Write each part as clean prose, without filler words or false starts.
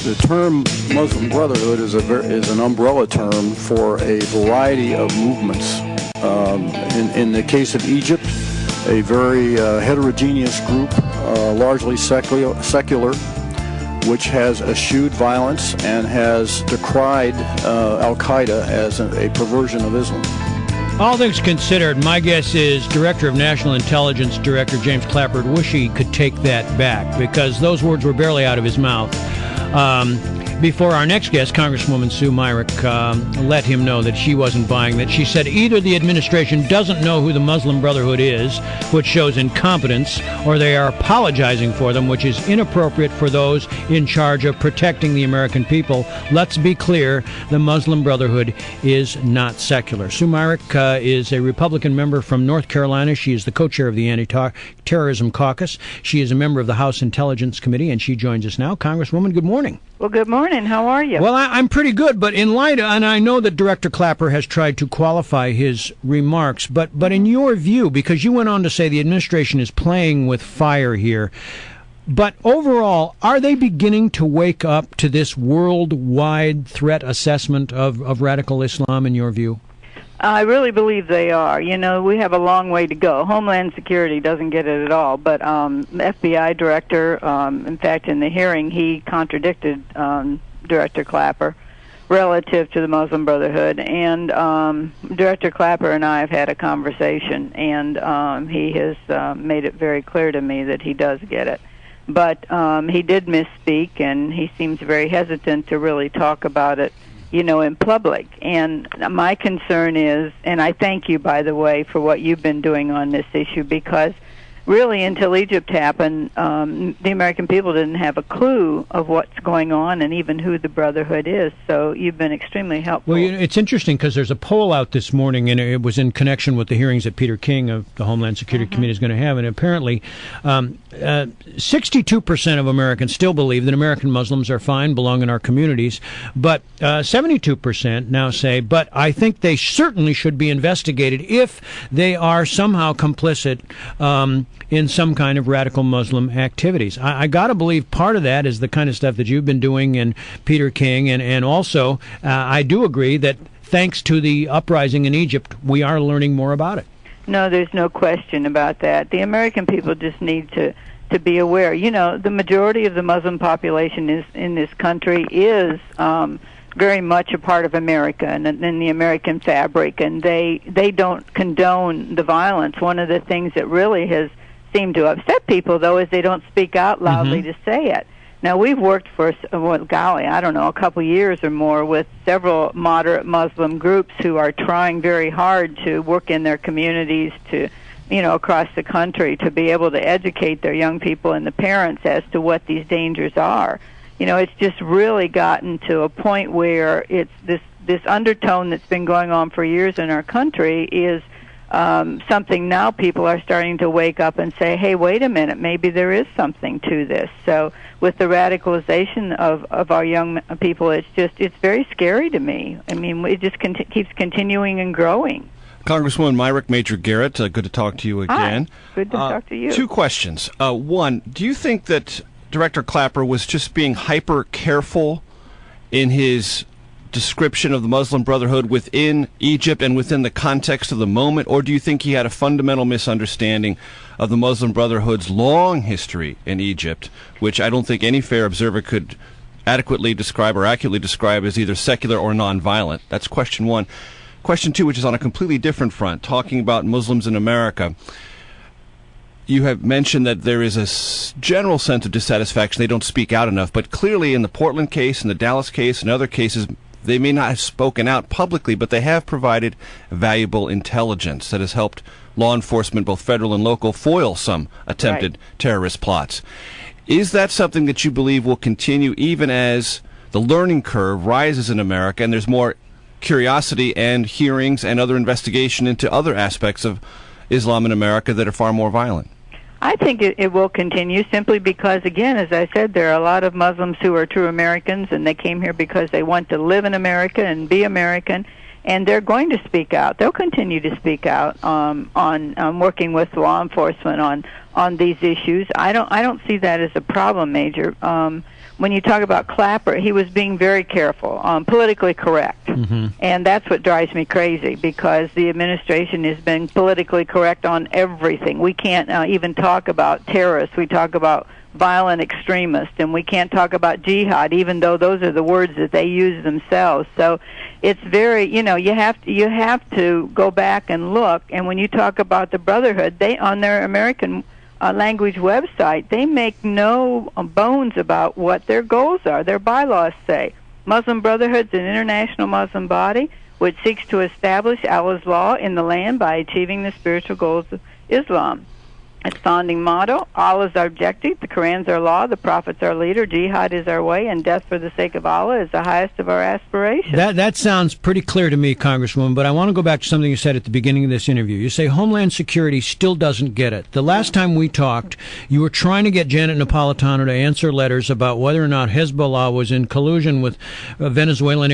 The term Muslim Brotherhood is an umbrella term for a variety of movements. In the case of Egypt, a very heterogeneous group, largely secular, which has eschewed violence and has decried Al-Qaeda as a perversion of Islam. All things considered, my guess is Director of National Intelligence Director James Clapper wish he could take that back, because those words were barely out of his mouth. Before our next guest, Congresswoman Sue Myrick, let him know that she wasn't buying that. She said either the administration doesn't know who the Muslim Brotherhood is, which shows incompetence, or they are apologizing for them, which is inappropriate for those in charge of protecting the American people. Let's be clear, the Muslim Brotherhood is not secular. Sue Myrick is a Republican member from North Carolina. She is the co-chair of the Anti-Terrorism Caucus. She is a member of the House Intelligence Committee, and she joins us now. Congresswoman, good morning. Well, good morning. How are you? Well, I'm pretty good, but in light of, and I know that Director Clapper has tried to qualify his remarks, but in your view, because you went on to say the administration is playing with fire here, but overall, are they beginning to wake up to this worldwide threat assessment of radical Islam, in your view? I really believe they are. You know, we have a long way to go. Homeland Security doesn't get it at all, but the FBI director, in fact, in the hearing, he contradicted Director Clapper relative to the Muslim Brotherhood, and Director Clapper and I have had a conversation, and he has made it very clear to me that he does get it. But he did misspeak, and he seems very hesitant to really talk about it, you know, in public. And my concern is, and I thank you, by the way, for what you've been doing on this issue, because really until Egypt happened, the American people didn't have a clue of what's going on and even who the Brotherhood is. So you've been extremely helpful. Well, it's interesting because there's a poll out this morning, and it was in connection with the hearings that Peter King of the Homeland Security Committee is going to have, and apparently 62% of Americans still believe that American Muslims are fine, belong in our communities, but 72% now say, but I think they certainly should be investigated if they are somehow complicit in some kind of radical Muslim activities. I got to believe part of that is the kind of stuff that you've been doing, and Peter King, and also I do agree that thanks to the uprising in Egypt, we are learning more about it. No, there's no question about that. The American people just need to be aware. You know, the majority of the Muslim population in this country is very much a part of America and the American fabric, and they don't condone the violence. One of the things that really has seemed to upset people, though, is they don't speak out loudly to say it. Now, we've worked for, well, golly, I don't know, a couple years or more with several moderate Muslim groups who are trying very hard to work in their communities to, you know, across the country, to be able to educate their young people and the parents as to what these dangers are. You know, it's just really gotten to a point where it's this undertone that's been going on for years in our country is something now people are starting to wake up and say, hey, wait a minute, maybe there is something to this. So with the radicalization of our young people, it's very scary to me. I mean, it just keeps continuing and growing. Congresswoman Myrick Major Garrett, good to talk to you again. Hi. Good to talk to you. Two questions. One, do you think that Director Clapper was just being hyper careful in his description of the Muslim Brotherhood within Egypt and within the context of the moment, or do you think he had a fundamental misunderstanding of the Muslim Brotherhood's long history in Egypt, which I don't think any fair observer could adequately describe or accurately describe as either secular or nonviolent? That's question one. Question two, which is on a completely different front, talking about Muslims in America. You have mentioned that there is a general sense of dissatisfaction. They don't speak out enough, but clearly in the Portland case, in the Dallas case, and other cases, they may not have spoken out publicly, but they have provided valuable intelligence that has helped law enforcement, both federal and local, foil some attempted terrorist plots. Is that something that you believe will continue even as the learning curve rises in America and there's more curiosity and hearings and other investigation into other aspects of Islam in America that are far more violent? I think it will continue simply because, again, as I said, there are a lot of Muslims who are true Americans, and they came here because they want to live in America and be American, and they're going to speak out. They'll continue to speak out on working with law enforcement on these issues. I don't see that as a problem, Major. when you talk about Clapper, he was being very careful, politically correct. And that's what drives me crazy, because the administration has been politically correct on everything. We can't even talk about terrorists. We talk about violent extremists, and we can't talk about jihad, even though those are the words that they use themselves. So it's very, you have to go back and look. And when you talk about the Brotherhood, they, on their American language website, they make no bones about what their goals are. Their bylaws say Muslim Brotherhood is an international Muslim body which seeks to establish Allah's law in the land by achieving the spiritual goals of Islam. Its founding motto: Allah is our objective, the Quran's our law, the Prophet's our leader, jihad is our way, and death for the sake of Allah is the highest of our aspirations. That sounds pretty clear to me, Congresswoman, but I want to go back to something you said at the beginning of this interview. You say Homeland Security still doesn't get it. The last time we talked, you were trying to get Janet Napolitano to answer letters about whether or not Hezbollah was in collusion with Venezuelan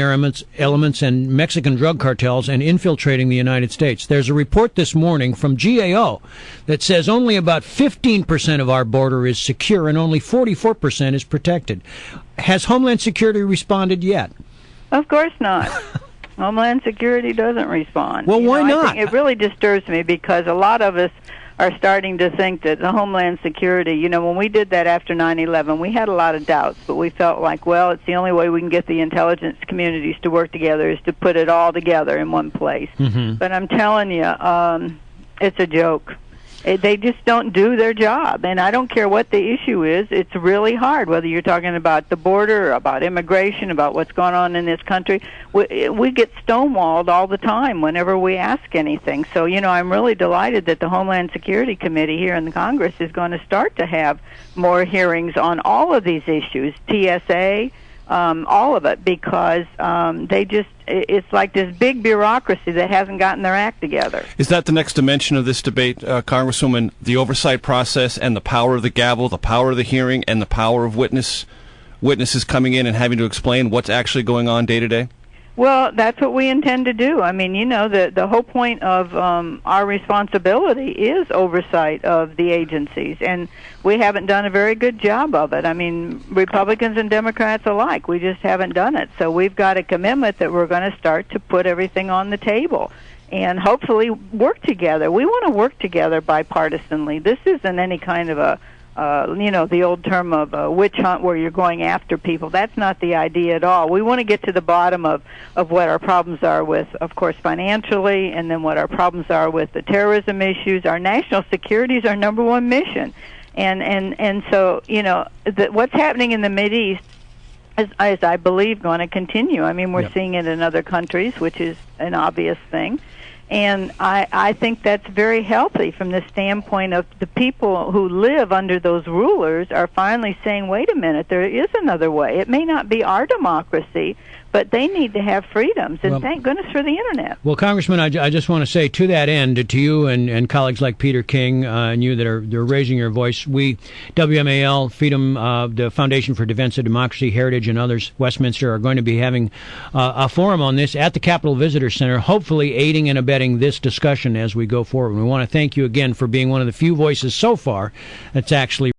elements and Mexican drug cartels and infiltrating the United States. There's a report this morning from GAO that says only about 15% of our border is secure and only 44% is protected. Has Homeland Security responded yet? Of course not. Homeland Security doesn't respond. Well, why not? I think it really disturbs me, because a lot of us are starting to think that the Homeland Security, when we did that after 9/11, we had a lot of doubts, but we felt like, well, it's the only way we can get the intelligence communities to work together is to put it all together in one place. But I'm telling you, it's a joke. They just don't do their job, and I don't care what the issue is. It's really hard, whether you're talking about the border, or about immigration, about what's going on in this country. We get stonewalled all the time whenever we ask anything. So, I'm really delighted that the Homeland Security Committee here in the Congress is going to start to have more hearings on all of these issues, TSA, all of it, because it's like this big bureaucracy that hasn't gotten their act together. Is that the next dimension of this debate, Congresswoman, the oversight process and the power of the gavel, the power of the hearing, and the power of witnesses coming in and having to explain what's actually going on day to day? Well, that's what we intend to do. I mean, the whole point of our responsibility is oversight of the agencies, and we haven't done a very good job of it. I mean, Republicans and Democrats alike, we just haven't done it. So we've got a commitment that we're going to start to put everything on the table and hopefully work together. We want to work together bipartisanly. This isn't any kind of a the old term of a witch hunt where you're going after people. That's not the idea at all. We want to get to the bottom of what our problems are with, of course, financially, and then what our problems are with the terrorism issues. Our national security is our number one mission. And so, what's happening in the Mideast is I believe, going to continue. I mean, we're seeing it in other countries, which is an obvious thing. And I think that's very healthy from the standpoint of the people who live under those rulers are finally saying, wait a minute, there is another way. It may not be our democracy, but they need to have freedoms, and thank goodness for the Internet. Well, Congressman, I just want to say to that end, to you and colleagues like Peter King and you that are raising your voice, we, WMAL, Freedom, the Foundation for Defense of Democracy, Heritage, and others, Westminster, are going to be having a forum on this at the Capitol Visitor Center, hopefully aiding and abetting this discussion as we go forward. We want to thank you again for being one of the few voices so far that's actually